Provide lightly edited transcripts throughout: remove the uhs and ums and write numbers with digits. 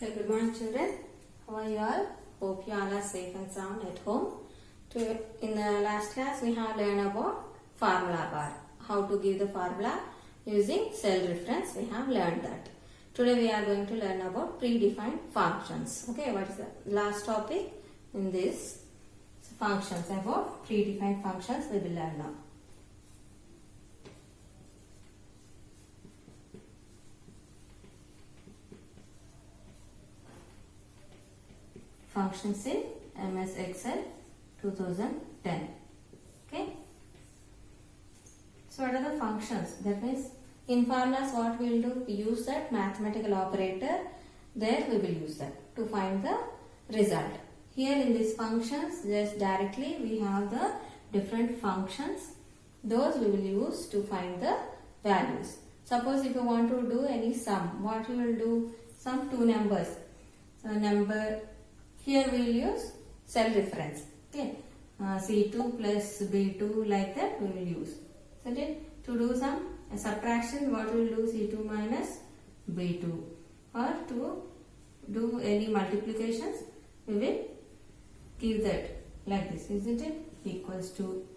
Okay, good morning children. How are you all? Hope you all are safe and sound at home. In the last class we have learned about formula bar. How to give the formula using cell reference. We have learned that. Today we are going to learn about predefined functions. Okay, what is the last topic in this? So functions, about predefined functions we will learn now. Functions in MS Excel 2010. Okay. So what are the functions? That means in formulas what we will do? We use that mathematical operator. There we will use that to find the result. Here in these functions, just directly we have the different functions. Those we will use to find the values. Suppose if you want to do any sum, what we will do? Sum two numbers. So number. Here we will use cell reference. Okay, C2 plus B2 like that we will use. So to do some subtraction, what we will do? C2 minus B2. Or to do any multiplications, we will give that like this, isn't it? Equals to,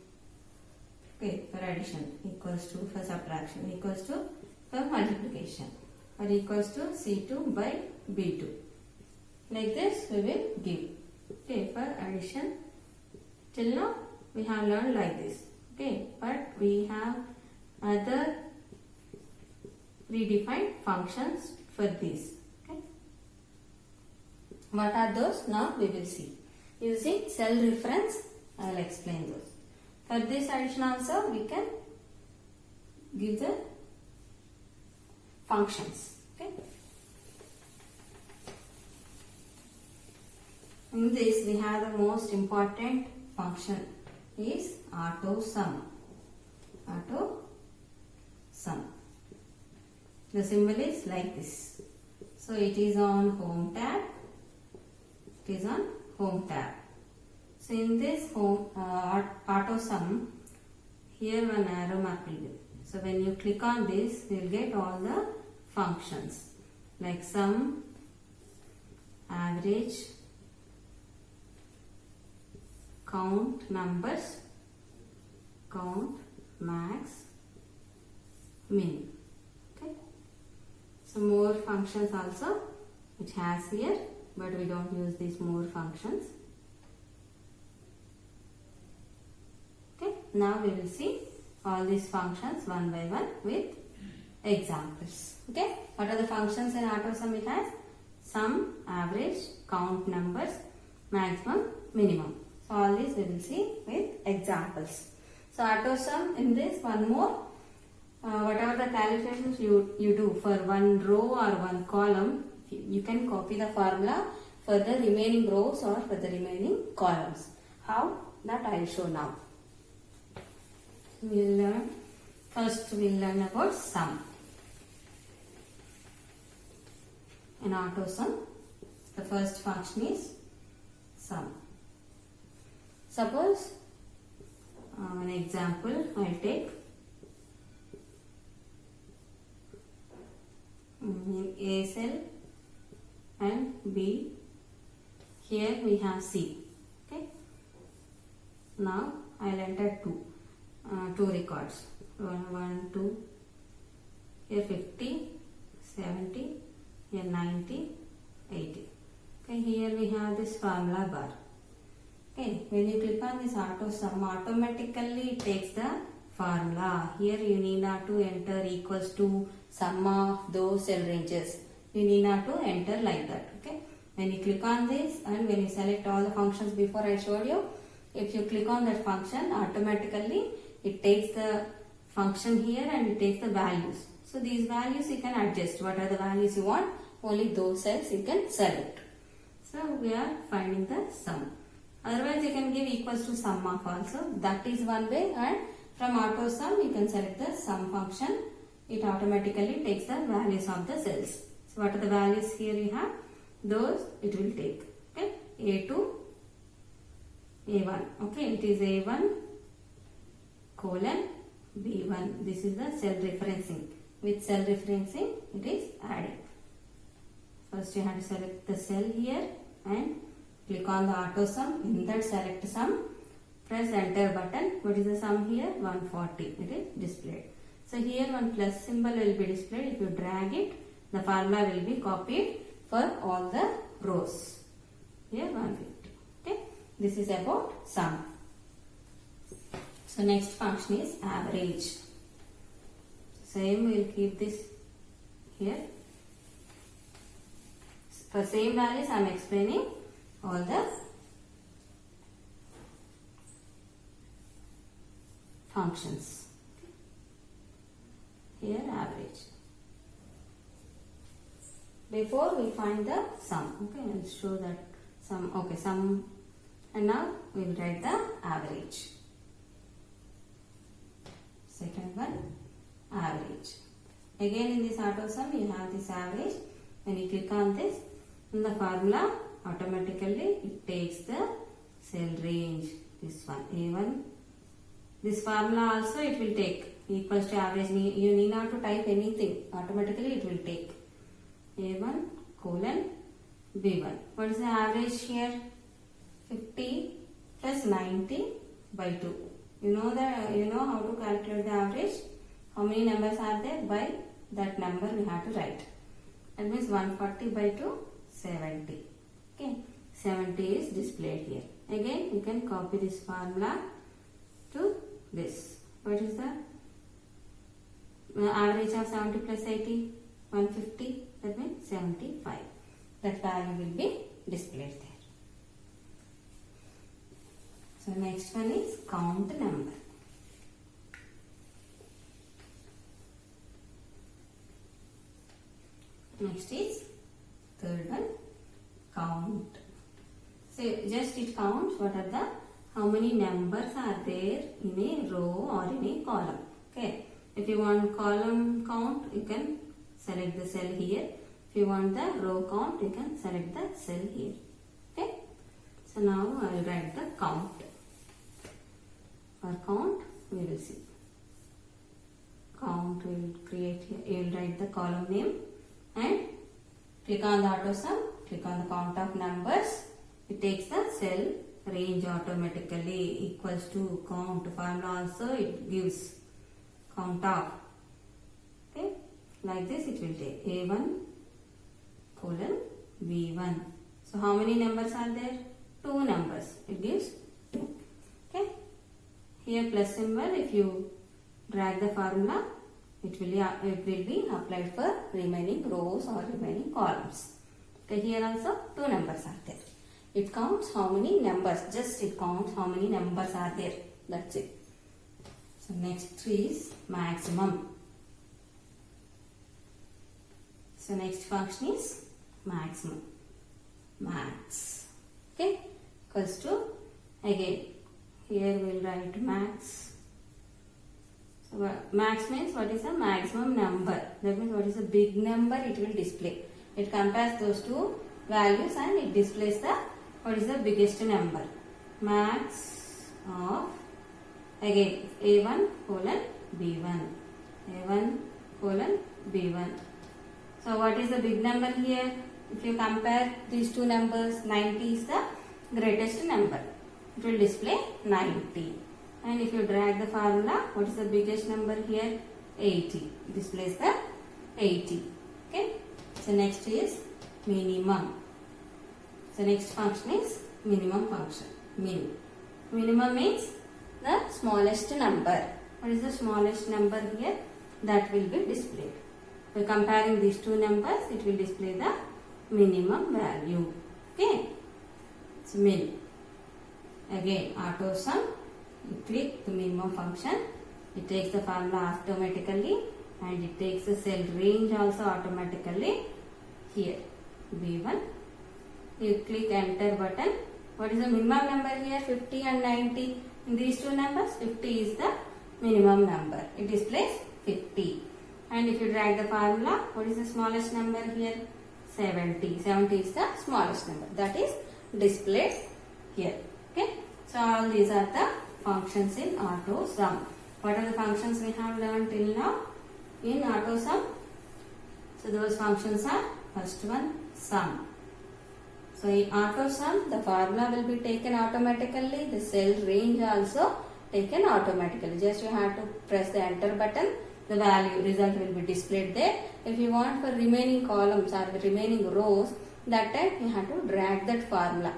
okay, for addition, equals to, for subtraction, equals to, for multiplication, or equals to C2 by B2. Like this we will give. Okay, for addition, till now we have learned like this. Okay, but we have other predefined functions for this. Okay, what are those? Now we will see. Using cell reference, I will explain those. For this addition also we can give the functions. Okay. In this we have the most important function is Autosum. Autosum. The symbol is like this. So it is on home tab. It is on home tab. So in this home Autosum, here one arrow mark will be. So when you click on this, you will get all the functions like sum, average, count numbers, count, max, min. Okay. So more functions also it has here, but we don't use these more functions. Okay. Now we will see all these functions one by one with examples. Okay. What are the functions in Autosum? It has sum, average, count numbers, maximum, minimum. So all these we will see with examples. So Autosum, in this one more, whatever the calculations you do for one row or one column, you can copy the formula for the remaining rows or for the remaining columns. How? That I will show now. First we will learn about sum. In Autosum, the first function is sum. Suppose an example I will take. A cell and B. Here we have C. Okay. Now I will enter two records. 1, 2. Here 50, 70. Here 90, 80. Okay. Here we have this formula bar. Okay, when you click on this Autosum, automatically it takes the formula. Here you need not to enter equals to sum of those cell ranges. You need not to enter like that. Okay, when you click on this and when you select all the functions before I showed you, if you click on that function, automatically it takes the function here and it takes the values. So these values you can adjust. What are the values you want? Only those cells you can select. So we are finding the sum. Otherwise you can give equals to sum of also. That is one way, and from Autosum you can select the sum function. It automatically takes the values of the cells. So what are the values here you have? Those it will take. Okay, A2, A1. Okay, it is A1 colon B1. This is the cell referencing. With cell referencing it is added. First you have to select the cell here and click on the Autosum. In that select sum. Press enter button. What is the sum here? 140. It is displayed. So here one plus symbol will be displayed. If you drag it, the formula will be copied for all the rows. Here 150. Okay. This is about sum. So next function is average. Same, we will keep this here. For same values I am explaining all the functions. Here average. Before we find the sum. Okay, I will show that sum. Okay, sum. And now we will write the average. Second one, average. Again in this Autosum you have this average. When you click on this, in the formula automatically it takes the cell range. This one, A1. This formula also it will take equals to average. You need not to type anything. Automatically it will take A1 colon B1. What is the average here? 50 plus 90 by 2. You know how to calculate the average. How many numbers are there? By that number we have to write. That means 140 by 2, 70. Okay, 70 is displayed here. Again you can copy this formula to this. What is the average of 70 plus 80? 150. That means 75. That value will be displayed there. So next one is count number. Next is third one, count. So just it counts what are the how many numbers are there in a row or in a column. Okay. If you want column count, you can select the cell here. If you want the row count, you can select the cell here. Okay. So now I will write the count. For count, we will see. Count will create here. You will write the column name and click on the Autosum. Click on the count of numbers. It takes the cell range automatically equals to count. Formula also it gives count of. Okay. Like this it will take A1 colon B1. So how many numbers are there? 2 numbers. It gives 2. Okay. Here plus symbol, if you drag the formula, it will be applied for remaining rows or remaining columns. Okay, here also 2 numbers are there. It counts how many numbers, just it counts how many numbers are there. That's it. So next is maximum. So next function is maximum. Max. Okay, equals to, again, here we will write max. So max means what is the maximum number. That means what is the big number it will display. It compares those two values and it displays the what is the biggest number. Max of, again, A1 colon B1. A1 colon B1. So what is the big number here? If you compare these two numbers, 90 is the greatest number. It will display 90. And if you drag the formula, what is the biggest number here? 80. It displays the 80. Okay. So next is minimum. So next function is minimum function. Min. Minimum means the smallest number. What is the smallest number here? That will be displayed. By comparing these two numbers, it will display the minimum value. Okay. So min. Again, Autosum. You click the minimum function. It takes the formula automatically and it takes the cell range also automatically. Here, B1. You click enter button. What is the minimum number here? 50 and 90. In these two numbers, 50 is the minimum number. It displays 50. And if you drag the formula, what is the smallest number here? 70. 70 is the smallest number. That is displayed here. Okay. So all these are the functions in Autosum. What are the functions we have learned till now in Autosum? So those functions are First one, sum. So in Autosum, the formula will be taken automatically. The cell range also taken automatically. Just you have to press the enter button. The value result will be displayed there. If you want for remaining columns or the remaining rows, that time you have to drag that formula.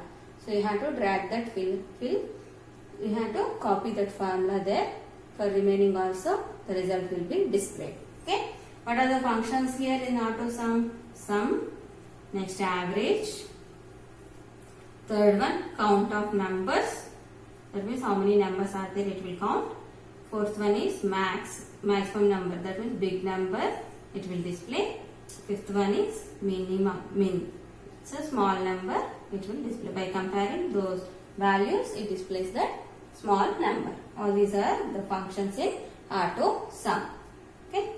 So you have to drag that fill. You have to copy that formula there. For remaining also, the result will be displayed. Okay. What are the functions here in Autosum? Sum. Next, average. Third one, count of numbers. That means how many numbers are there, it will count. Fourth one is maximum number. That means big number, it will display. Fifth one is min. So small number, it will display. By comparing those values, it displays that small number. All these are the functions in Autosum. Okay.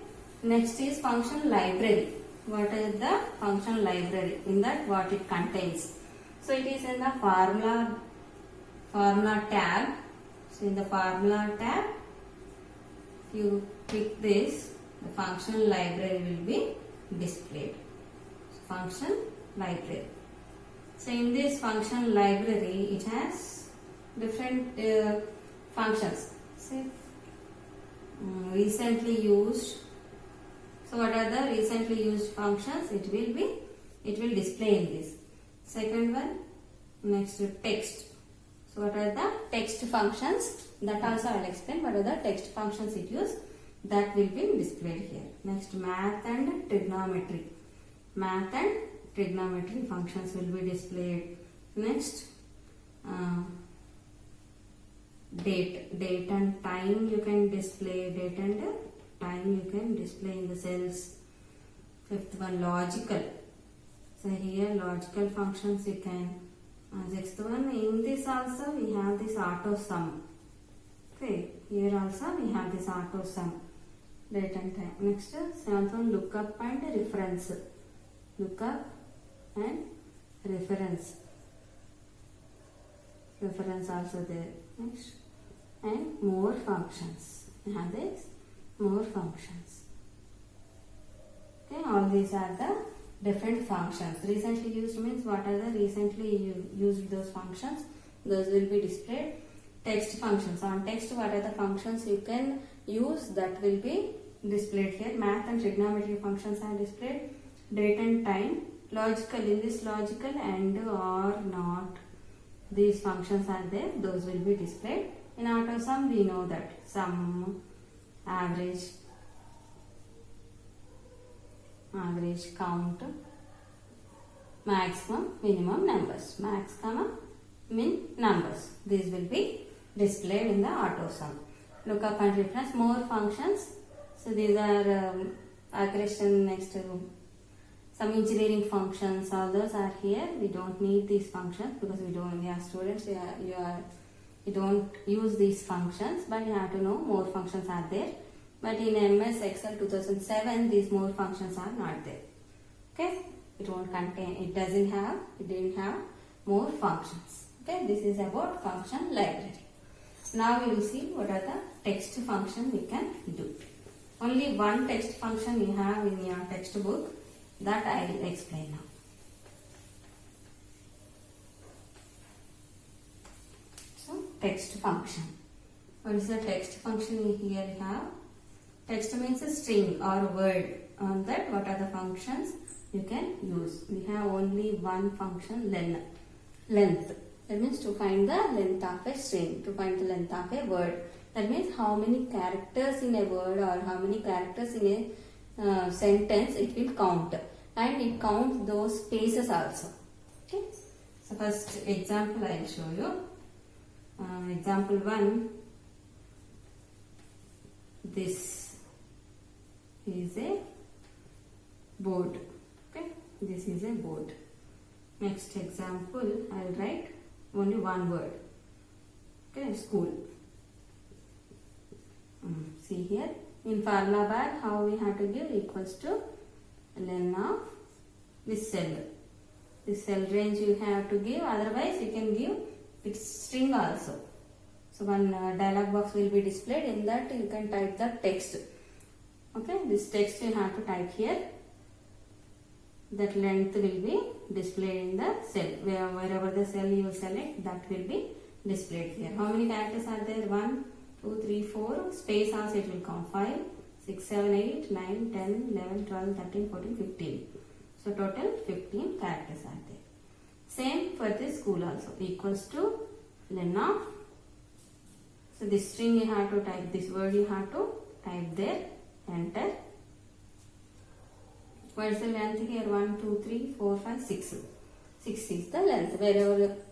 Next is function library. What is the function library? In that, what it contains. So it is in the formula tab. So in the formula tab, if you click this, the function library will be displayed. So function library. So in this function library, it has different functions. See, recently used. So what are the recently used functions? It will display in this. Second one, next text. So what are the text functions? That also I will explain. What are the text functions it uses? That will be displayed here. Next, math and trigonometry. Math and trigonometry functions will be displayed. Next, date and time you can display. Date and time you can display in the cells. Fifth one, logical. So here logical functions you can. Sixth one, in this also we have this Autosum. Okay, here also we have this Autosum. Date and time. Next, seventh one, lookup and reference. Lookup and reference. Reference also there. Next, and more functions. We have this more functions. Okay, all these are the different functions. Recently used means what are the recently used those functions? Those will be displayed. Text functions. On text, what are the functions you can use? That will be displayed here. Math and trigonometry functions are displayed. Date and time. Logical. In this logical and or not, these functions are there. Those will be displayed. In Autosum, we know that sum, average, count, maximum, minimum numbers. Max, min numbers. These will be displayed in the Autosum. Lookup and reference, more functions. So these are aggression, next some engineering functions. All those are here. We don't need these functions because we are students. You don't use these functions, but you have to know more functions are there. But in MS Excel 2007, these more functions are not there. Okay, it didn't have more functions. Okay, this is about function library. Now we will see what are the text function we can do. Only one text function you have in your textbook, that I will explain now. So text function. What is the text function here we have? Text means a string or word. On that, what are the functions you can use? We have only one function, length. That means to find the length of a string, to find the length of a word. That means how many characters in a word or how many characters in a sentence it will count. And it counts those spaces also. Okay. So first example I will show you. Example 1. This is a board. Okay, this is a board. Next example, I will write only one word. Okay, school. See here, in formula bar, how we have to give equals to ln of this cell. This cell range you have to give, otherwise you can give its string also. So one dialog box will be displayed. In that you can type the text. Okay, this text you have to type here. that length will be displayed in the cell. Wherever the cell you select, that will be displayed here. How many characters are there? 1, 2, 3, 4. Space also it will count. 5, 6, 7, 8, 9, 10, 11, 12, 13, 14, 15. So total 15 characters are there. Same for this school also. Equals to len of. So this string you have to type, this word you have to type there. Enter. What is the length here? 1, 2, 3, 4, 5, 6. 6 is the length.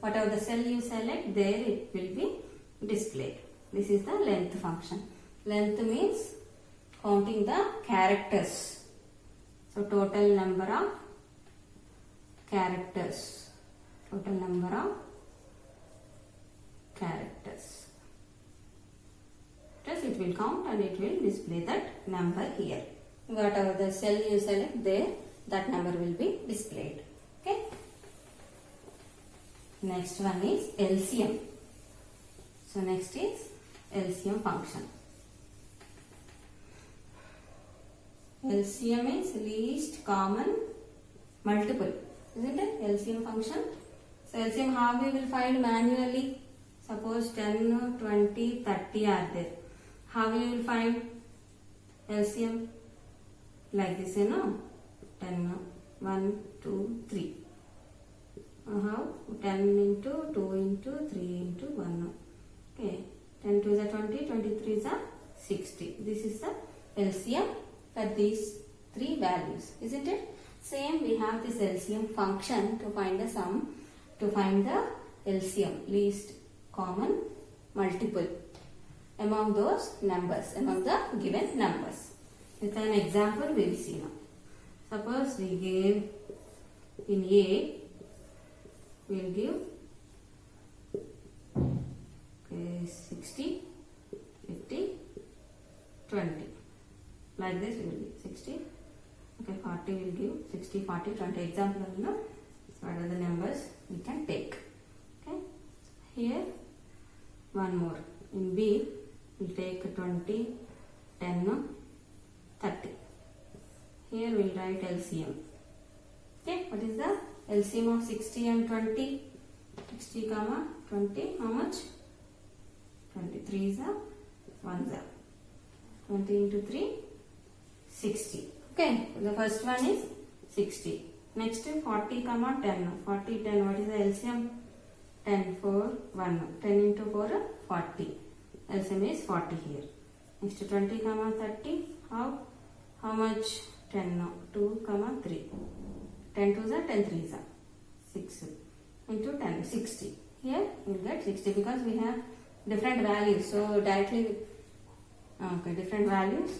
Whatever the cell you select, there it will be displayed. This is the length function. Length means counting the characters. So total number of characters. Total number of characters. Thus it will count and it will display that number here. Whatever the cell you select there, that number will be displayed. Okay. Next one is LCM. So next is LCM function. LCM is least common multiple, isn't it? LCM function. So LCM how we will find manually? Suppose 10, 20, 30 are there. How we will find LCM? Like this, 10, 1, 2, 3. How? 10 into 2 into 3 into 1. Okay. 10 2 is a 20, 23 is a 60. This is the LCM for these three values, isn't it? Same, we have this LCM function to find the sum, to find the LCM, least common multiple, among those numbers, among the given numbers. With an example, we will see now. Suppose we gave in A, we will give 60, 50, 20. Like this we will give 60. Okay, 40 will give 60, 40, 20. Example, you know. So what are the numbers we can take? Okay. Here, one more. In B, we will take 20, 10, 30. Here we will write LCM. Okay, what is the LCM of 60 and 20? 60 comma 20, how much? 23 is a 1 is a 20 into 3, 60. Okay, the first one is 60. Next 40 comma 10. 40, 10, what is the LCM? 10, 4, 1. 10 into 4, 40. LCM is 40 here. Next 20 comma 30. How much? 10, 2 comma 3. 10 2 is a 10 3 is a 6 into 10, 60. Here you will get 60 because we have different values. So directly, okay, different values.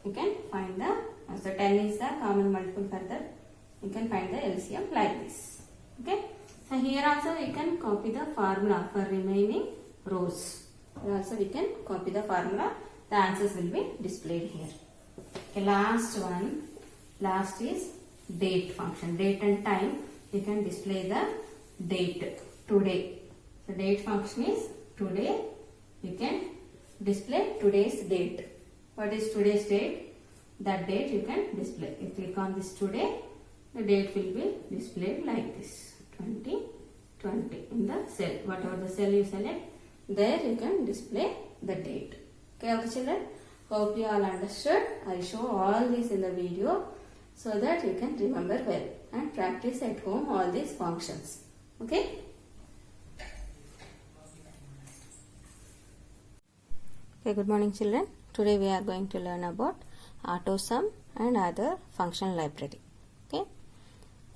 You can find the, so 10 is the common multiple for that. You can find the LCM like this. Okay. So here also we can copy the formula for remaining rows. Here also we can copy the formula. The answers will be displayed here. Okay, last one. Last is date function. Date and time. You can display the date. Today. So date function is today. You can display today's date. What is today's date? That date you can display. You click on this today. The date will be displayed like this. 2020 in the cell. Whatever the cell you select, there you can display the date. Okay, our children. Hope you all understood. I show all this in the video so that you can remember well and practice at home all these functions. Okay. Okay, good morning children. Today we are going to learn about Autosum and other function library. Okay.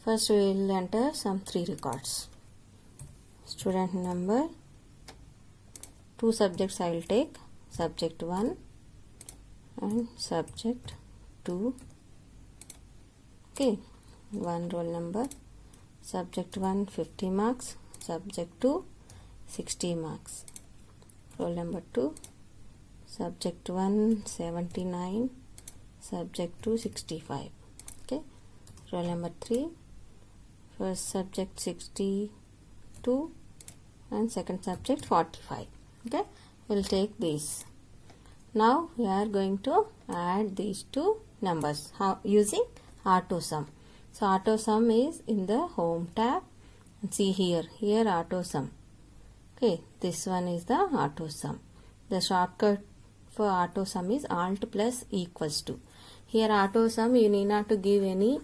First we will enter some 3 records. Student number, 2 subjects I will take, subject 1 and subject 2. Okay, 1 roll number, subject 1 50 marks, subject 2 60 marks, roll number 2, subject 1 79, subject 2 65. Okay, roll number 3, first subject 62 and second subject 45. Okay, we'll take these. Now we are going to add these two numbers using Autosum. So Autosum is in the home tab. See here Autosum. Okay, this one is the Autosum. The shortcut for Autosum is Alt plus equals to. Here Autosum, you need not to give any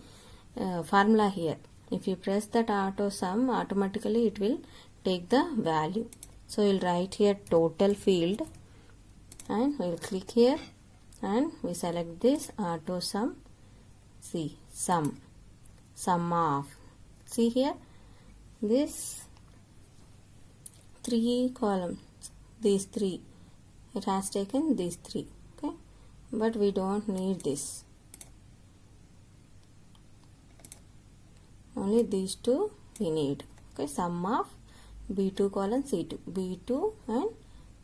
formula here. If you press that Autosum, automatically it will take the value. So we'll write here total field and we'll click here and we select this Autosum. See, sum of. See here, this 3 columns, these 3. It has taken these 3. Okay, but we don't need this. Only these 2 we need. Okay, sum of B2 colon C2, B2 and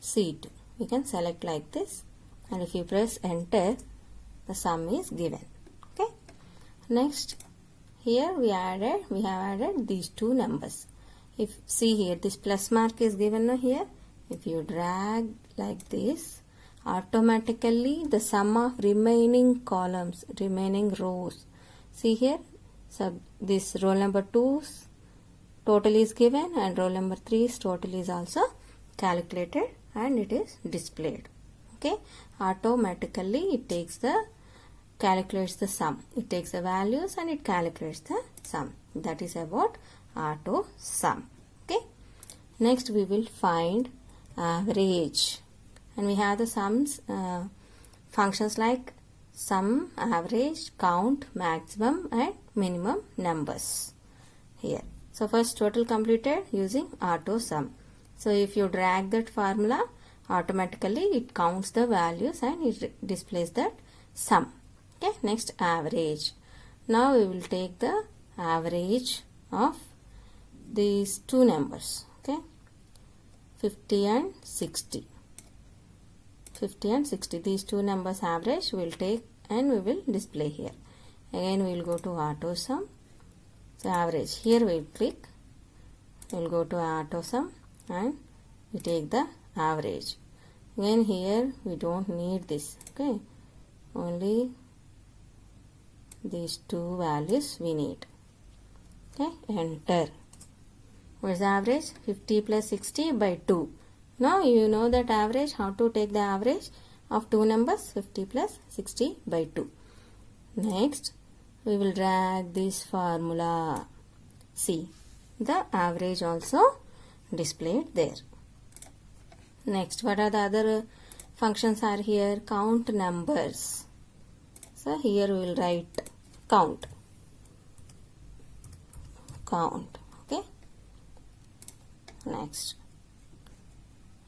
C2. We can select like this, and if you press enter, the sum is given. Okay. Next, here we have added these 2 numbers. If see here, this plus mark is given here. If you drag like this, automatically the sum of remaining columns, remaining rows. See here, this roll number 2's total is given and roll number 3's total is also calculated and it is displayed. Okay, automatically it calculates the sum. It takes the values and it calculates the sum. That is about Autosum. Okay, next we will find average, and we have the sums functions like sum, average, count, maximum and minimum numbers here. So first, total completed using Autosum. So if you drag that formula, automatically it counts the values and it displays that sum. Okay, next average. Now we will take the average of these 2 numbers. Okay, 50 and 60. 50 and 60. These 2 numbers average we will take and we will display here. Again we will go to Autosum. So average, here we will click. We will go to Autosum and we take the average. Again here we don't need this. Okay, only these 2 values we need. Okay, enter. What is the average? 50 plus 60 by 2. Now you know that average, how to take the average of 2 numbers, 50 plus 60 by 2. Next, we will drag this formula. See, the average also displayed there. Next, what are the other functions are here? Count numbers. So here we will write count. Okay. Next,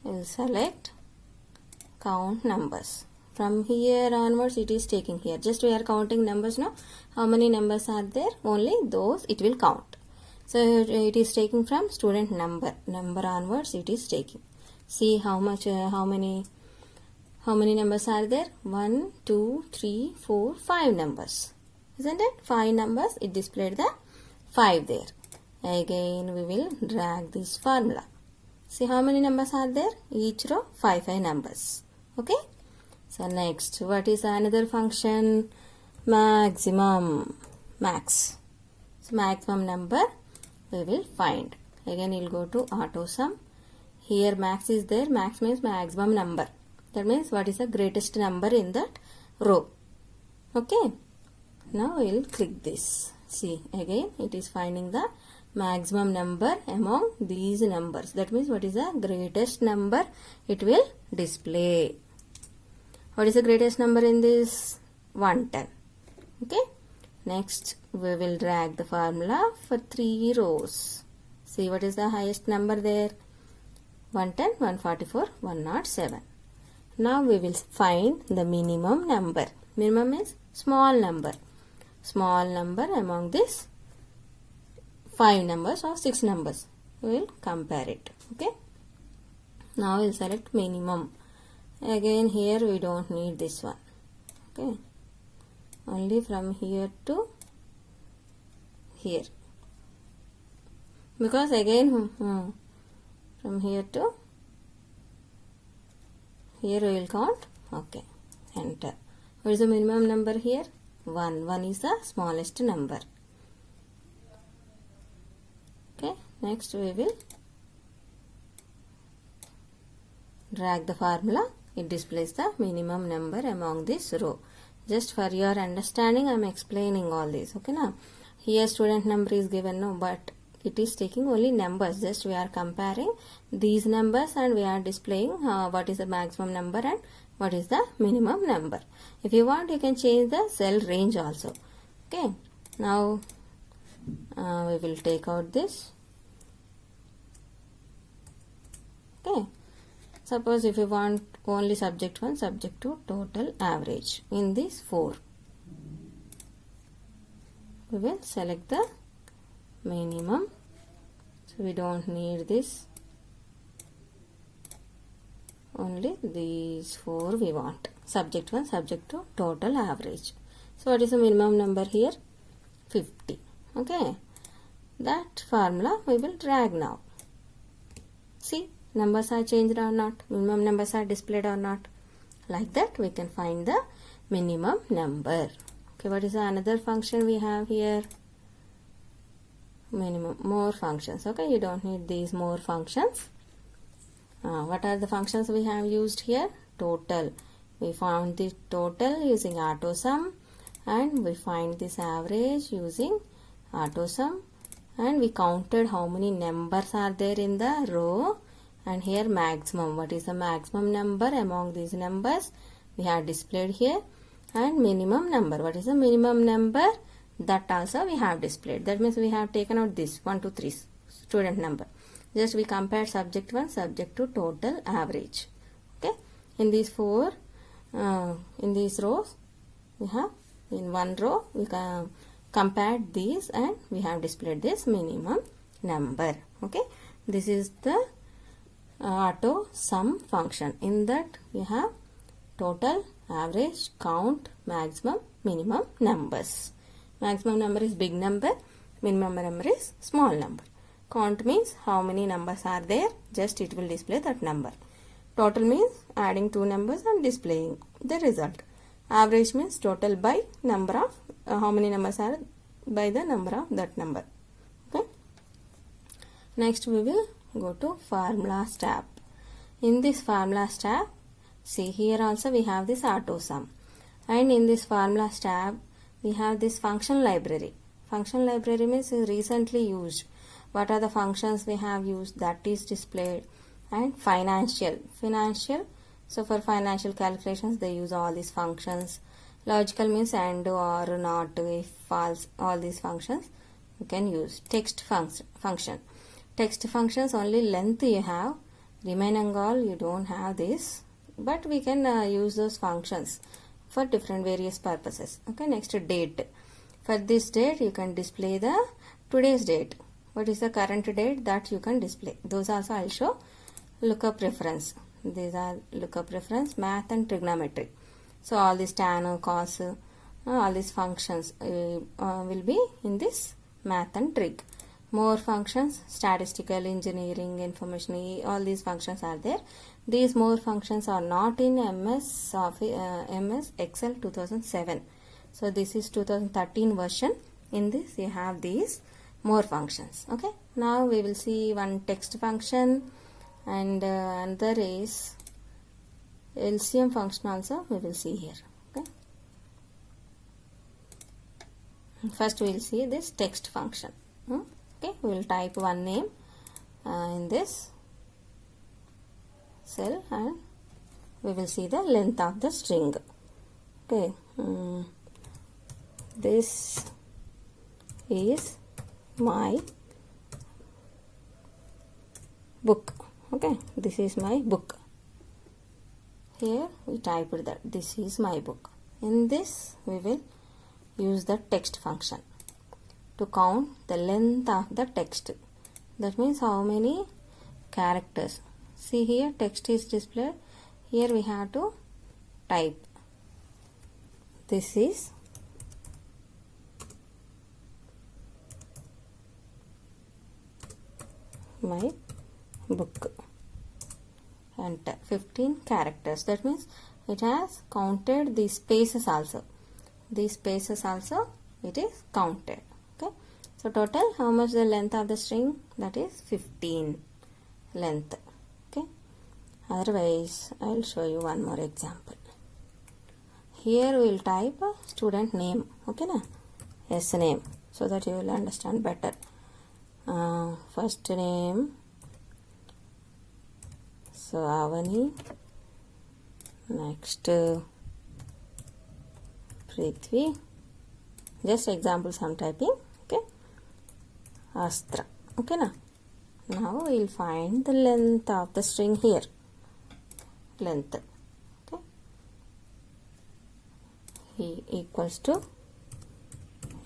we will select count numbers. From here onwards it is taking here. Just we are counting numbers now. How many numbers are there? Only those it will count. So it is taking from student number. Number onwards it is taking. See how many numbers are there? 1, 2, 3, 4, 5 numbers. Isn't it? 5 numbers. It displayed the 5 there. Again we will drag this formula. See how many numbers are there? Each row 5 numbers. Okay. So next, what is another function? Maximum. Max. So maximum number we will find. Again you will go to Autosum. Here max is there. Max means maximum number. That means what is the greatest number in that row. Okay. Now we will click this. See, again it is finding the maximum number among these numbers. That means what is the greatest number it will display. What is the greatest number in this? 110. Okay. Next we will drag the formula for 3 rows. See what is the highest number there? 110, 144, 107. Now we will find the minimum number. Minimum is small number. Small number among this 5 numbers or 6 numbers. We will compare it. Okay. Now we will select minimum. Again here we don't need this one. Okay. Only from here to here. Because again from here to here we will count. Okay. Enter. What is the minimum number here? 1. 1 is the smallest number. Okay, next we will drag the formula. It displays the minimum number among this row. Just for your understanding, I am explaining all this. Okay, now here student number is given, no, but it is taking only numbers. Just we are comparing these numbers and we are displaying what is the maximum number and what is the minimum number. If you want, you can change the cell range also. Okay, now we will take out this. Okay, suppose if you want only subject 1, subject 2, total, average. In these 4, we will select the minimum. So we don't need this. Only these 4 we want. Subject 1, subject 2, total, average. So what is the minimum number here? 50. Okay. That formula we will drag now. See, numbers are changed or not? Minimum numbers are displayed or not? Like that we can find the minimum number. Okay, what is the another function we have here? Minimum, more functions. Okay, you don't need these more functions. What are the functions we have used here? Total. We found the total using Autosum, and we find this average using Autosum, and we counted how many numbers are there in the row, and here maximum. What is the maximum number among these numbers? We have displayed here, and minimum number. What is the minimum number? That also we have displayed. That means we have taken out this 1, 2, 3 student number. Just we compare subject 1, subject 2, total, average. Okay. In these 4, in these rows, we have in one row we compared these and we have displayed this minimum number. Okay. This is the Autosum function. In that we have total, average, count, maximum, minimum numbers. Maximum number is big number, minimum number is small number. Count means how many numbers are there, just it will display that number. Total means adding 2 numbers and displaying the result. Average means total by number of how many numbers are by the number of that number. Okay. Next we will go to formulas tab. In this formulas tab, see here also we have this Autosum, and in this formulas tab we have this function library. Function library means recently used. What are the functions we have used, that is displayed. And financial. So for financial calculations they use all these functions. Logical means and, or, not, if, false, all these functions you can use. Text function. Text functions only length you have, remaining all you don't have this, but we can use those functions for different various purposes. Okay, next date. For this date you can display the today's date. What is the current date, that you can display. Those also I'll show. Lookup reference. These are lookup reference, math and trigonometry. So all these tan, cos, all these functions will be in this math and trig. More functions, statistical, engineering, information, all these functions are there. These more functions are not in MS Excel 2007. So this is 2013 version. In this you have these more functions. Okay. Now we will see one text function, and another is LCM function also we will see here. Okay. First we will see this text function. Okay, we will type one name in this cell and we will see the length of the string. Okay, this is my book. Okay, this is my book. Here we typed that this is my book. In this we will use the text function to count the length of the text. That means how many characters. See here text is displayed. Here we have to type. This is my book. Enter 15 characters. That means it has counted the spaces also. these spaces also it is counted. Okay, so total how much the length of the string? That is 15 length. Okay, otherwise I will show you one more example. Here we will type student name. Okay na, yes, name, so that you will understand better. First name, so Avani, next Prithvi, just examples I am typing. Okay, Astra. Okay na. Now we will find the length of the string here. Length. Okay, E equals to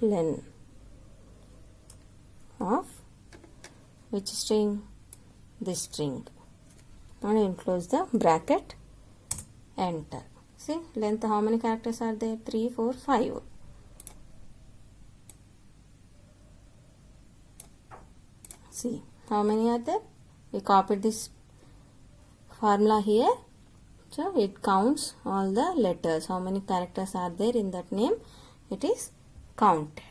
len of which string? This string, and enclose the bracket, enter. See, length how many characters are there? 3, 4, 5. See how many are there? We copied this formula here, so it counts all the letters. How many characters are there in that name? It is counted.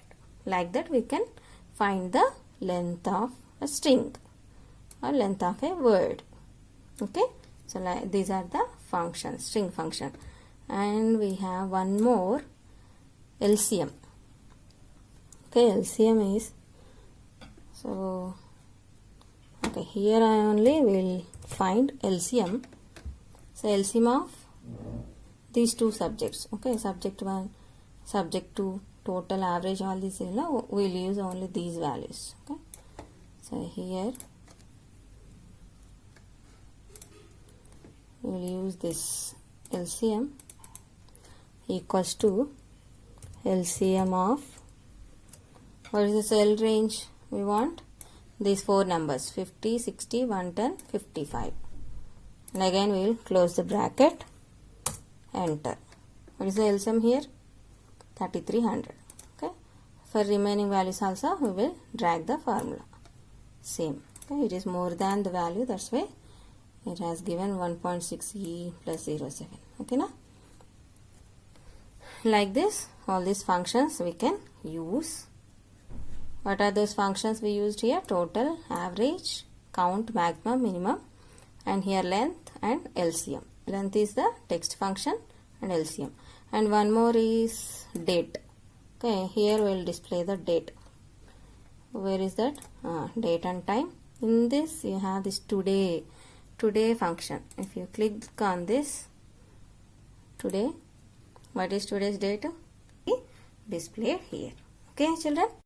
Like that we can find the length of a string or length of a word. Okay, so like these are the functions, string function. And we have one more, LCM. Okay, LCM is, so okay, here I only will find LCM. So LCM of these two subjects. Okay, subject 1, subject 2, total, average, all these, you know, we will use only these values. Okay, so here we will use this LCM equals to LCM of, what is the cell range we want? These 4 numbers, 50, 60, 110, 55. And again we will close the bracket, enter. What is the LCM here? 3300. Okay, for remaining values also we will drag the formula, same. Okay, it is more than the value, that's why it has given 1.6e plus 0.7. Okay na? Like this, all these functions we can use. What are those functions we used here? Total, average, count, maximum, minimum, and here length and LCM. Length is the text function and LCM. And one more is date. Okay, here we will display the date. Where is that? Date and time. In this you have this today function. If you click on this, today, what is today's date? Displayed here. Okay, children.